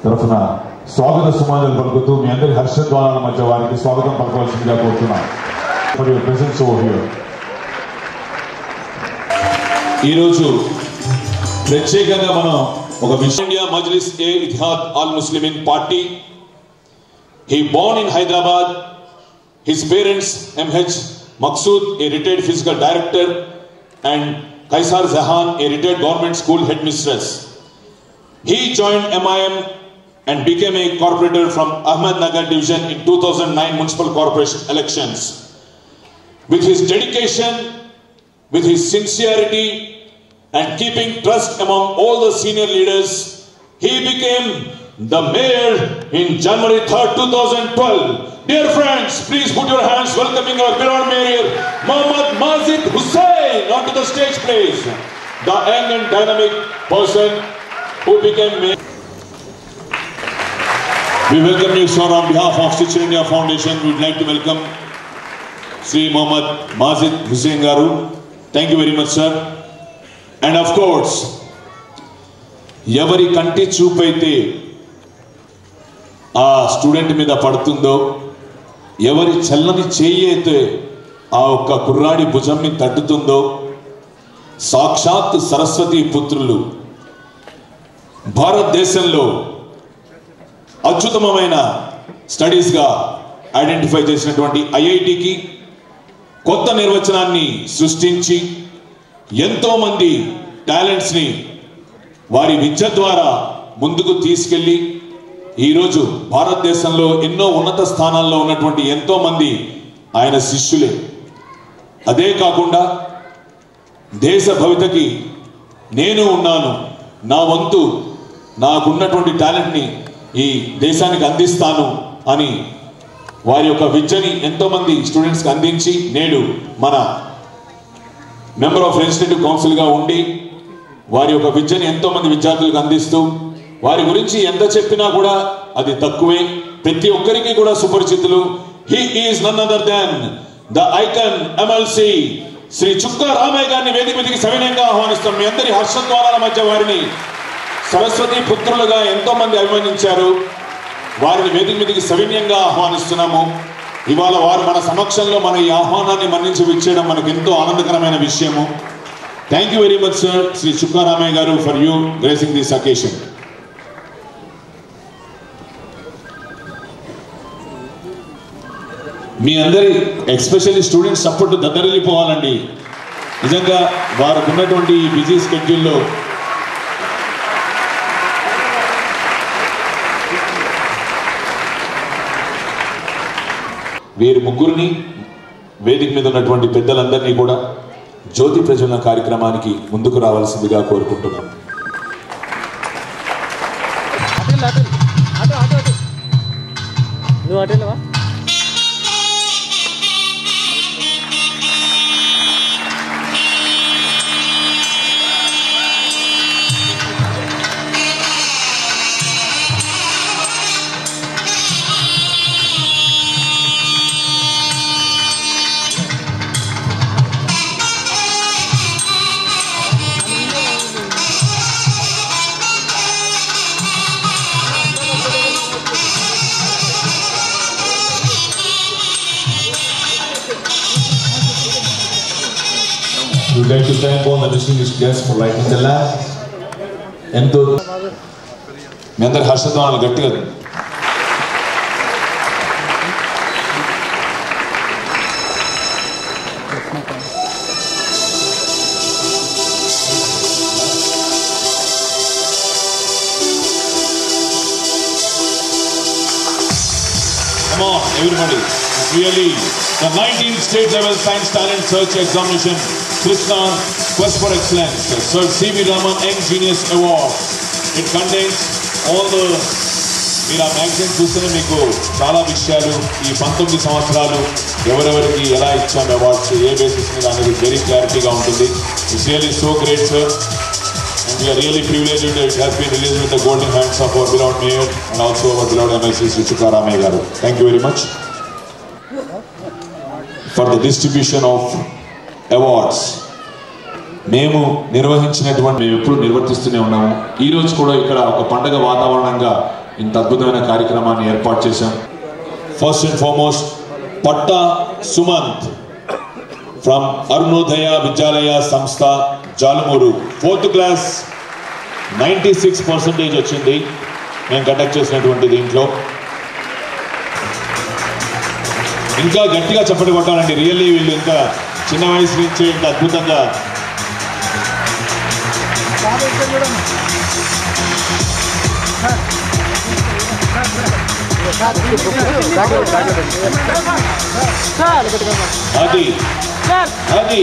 తరఫున స్వాగత సుమానులు పలుకుతూ మీ అందరి హర్షద్వారాల మధ్య వారికి స్వాగతం పలకవలసిందిగా కోరుతున్నాను. For your presence over here. ఈరోజు ప్రత్యేకంగా మనం ఒక India Majlis e Ittehad ul Muslimeen party. He born in Hyderabad. His parents MH Maqsood, a retired physical director, and Kaisar Zahan, a retired government school headmistress. He joined MIM and became a corporator from Ahmednagar division in 2009 municipal corporation elections. With his dedication, with his sincerity and keeping trust among all the senior leaders, he became the mayor in January 3rd, 2012. Dear friends, please put your hands welcoming our beloved mayor, Mohammad Mazid Hussain, onto the stage, please. The young and dynamic person who became mayor. We welcome you, sir, on behalf of Stitch India Foundation. We would like to welcome Sri Mohammad Mazid Hussain Garu. Thank you very much, sir. And of course, ఎవరి కంటి చూపైతే ఆ student మీద పడుతుందో, ఎవరి చల్లని చేయి అయితే ఆ ఒక్క కుర్రాడి భుజంని తట్టుతుందో, సాక్షాత్ సరస్వతి పుత్రులు భారతదేశంలో అత్యుత్తమమైన స్టడీస్గా ఐడెంటిఫై చేసినటువంటి ఐఐటికి కొత్త నిర్వచనాన్ని సృష్టించి ఎంతోమంది టాలెంట్స్ని వారి విద్య ద్వారా ముందుకు తీసుకెళ్ళి ఈరోజు భారతదేశంలో ఎన్నో ఉన్నత స్థానాల్లో ఉన్నటువంటి ఎంతోమంది ఆయన శిష్యులే. అదే కాకుండా దేశ భవితకి నేను ఉన్నాను, నా వంతు నాకున్నటువంటి టాలెంట్ని ఈ దేశానికి అందిస్తాను అని వారి యొక్క విద్యని ఎంతోమంది స్టూడెంట్స్కి అందించి నేడు మన మెంబర్ ఆఫ్ లెజిస్లేటివ్ కౌన్సిల్గా ఉండి వారి యొక్క విద్యని ఎంతోమంది విద్యార్థులకు అందిస్తూ వారి గురించి ఎంత చెప్పినా కూడా అది తక్కువే. ప్రతి ఒక్కరికి కూడా సుపరిచితులు. He is none other than the icon MLC Shri Chukka Ramaiah గారిని వేదిక మీదకి సవినయంగా ఆహ్వానిస్తాం. మీ అందరి హర్షద్వారాల మధ్య వారిని సరస్వతి పుత్రులుగా ఎంతో మంది అభిమానించారు. వారిని వేదిక మీదకి సవినయంగా ఆహ్వానిస్తున్నాము. ఇవాళ వారు మన సమక్షంలో మన ఈ ఆహ్వానాన్ని మన్నించి విచ్చేయడం మనకు ఎంతో ఆనందకరమైన విషయము. Thank you very much sir, Shri Chukka Ramaiah garu, for you gracing this occasion. మీ అందరి ఎస్పెషల్లీ స్టూడెంట్స్ సపోర్ట్ దద్దరిల్లిపోవాలండి. నిజంగా వారికి ఉన్నటువంటి బిజీ స్కెడ్యూల్లో వీరి ముగ్గురిని వేదిక మీద ఉన్నటువంటి పెద్దలందరినీ కూడా జ్యోతి ప్రజ్వలన కార్యక్రమానికి ముందుకు రావాల్సిందిగా కోరుకుంటున్నాం. We would like to thank all the distinguished guests for lighting the lamp. ఎంతో మీ అందరి హర్షధ్వానాలు గట్టిగా. Come on, everybody. It's really the 19th state level science talent search examination, Krishna Quest for Excellence, Sir C.V. Raman Young Genius Award. It contains all the మీరు ఆ magazine చూస్తేనే మీకు చాలా విషయాలు ఈ 19 సంవత్సరాలు ఎవరెవరికి ఎలా ఇచ్చాం అవార్డ్స్, ఏ బేసిస్ మీద అనేది వెరీ క్లారిటీగా ఉంటుంది. It's really so great sir, and we're really privileged it has been released with the golden hands of our beloved mayor and also our beloved MLC Shri Chukka Ramaiah garu. Thank you very much for the distribution of awards. మేము నిర్వహించినటువంటి మేము ఎప్పుడు నిర్వర్తిస్తూనే ఉన్నాము. ఈరోజు కూడా ఇక్కడ ఒక పండగ వాతావరణంగా ఇంత అద్భుతమైన కార్యక్రమాన్ని ఏర్పాటు చేశాం. First and foremost patta Sumanth from Arunodaya విద్యాలయ సంస్థ జాలమూరు, 4th క్లాస్ 96% వచ్చింది మేము కండక్ట్ చేసినటువంటి దీంట్లో. ఇంకా గట్టిగా చప్పటి కొట్టాలండి. రియల్లీ వీళ్ళు ఇంకా చిన్న వయసు నుంచే ఇంత అద్భుతంగా అది అది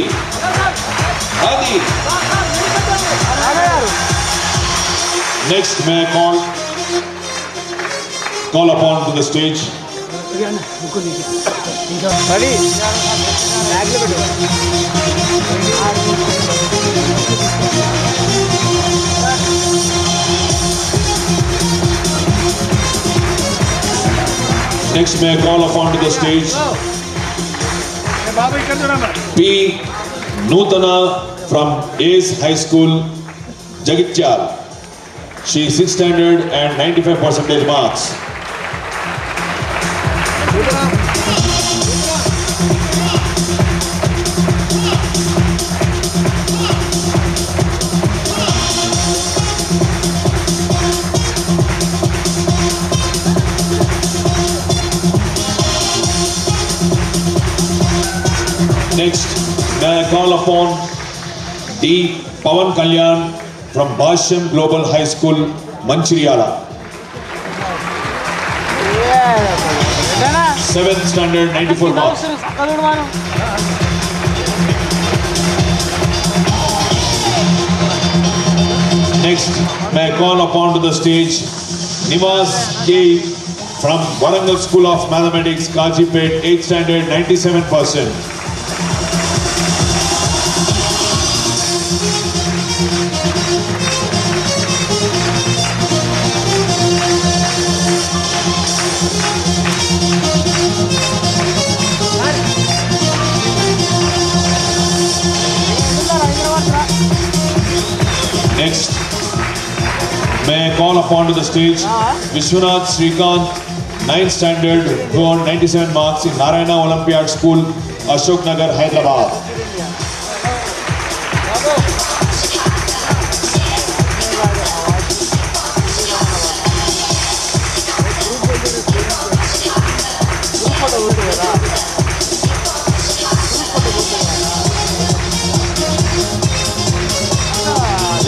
అది next May call upon to the stage Next, may I call upon to the stage P. Nutana from Ace High School, Jagitchal. She is 6th standard and 95% marks. Next, may I call upon D. Pawan Kalyan from Basham Global High School, Mancheriala. 7th standard, 94 marks. Next, may I call upon to the stage Nivas K. from Warangal School of Mathematics, Kajipet, 8th standard, 97%. Next, may I call upon to the stage Vishwanath Srikanth, 9th standard, who earned 97 marks in Narayana Olympiad School, Ashok Nagar, Hyderabad.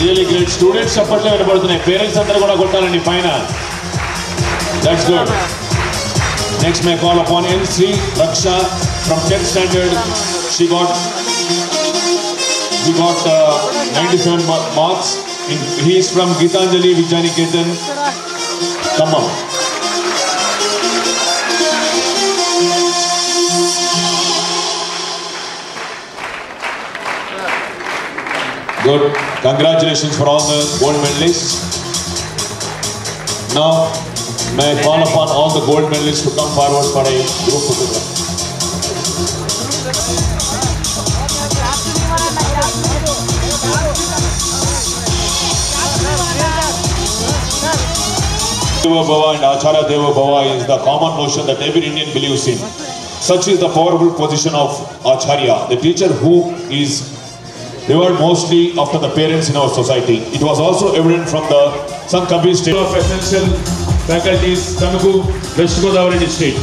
Really great. Students చప్పట్లు వినబడుతున్నాయి. Parents అందరూ కూడా కొట్టాలండి పైన. That's good. Next, may I call upon N3 Raksha from 10th standard. She got 97 marks. He is from Gitanjali Vidyaniketan, Khammam. Good. Congratulations for all the gold medalists. Now, may I call upon all the gold medalists to come forward for a group photograph. Deva Bhava and Acharya Deva Bhava is the common notion that every Indian believes in. Such is the powerful position of Acharya, the teacher who is revered mostly after the parents in our society. It was also evident from the St. Kabir State of Essential Faculties, Tanugu, West Godavari District.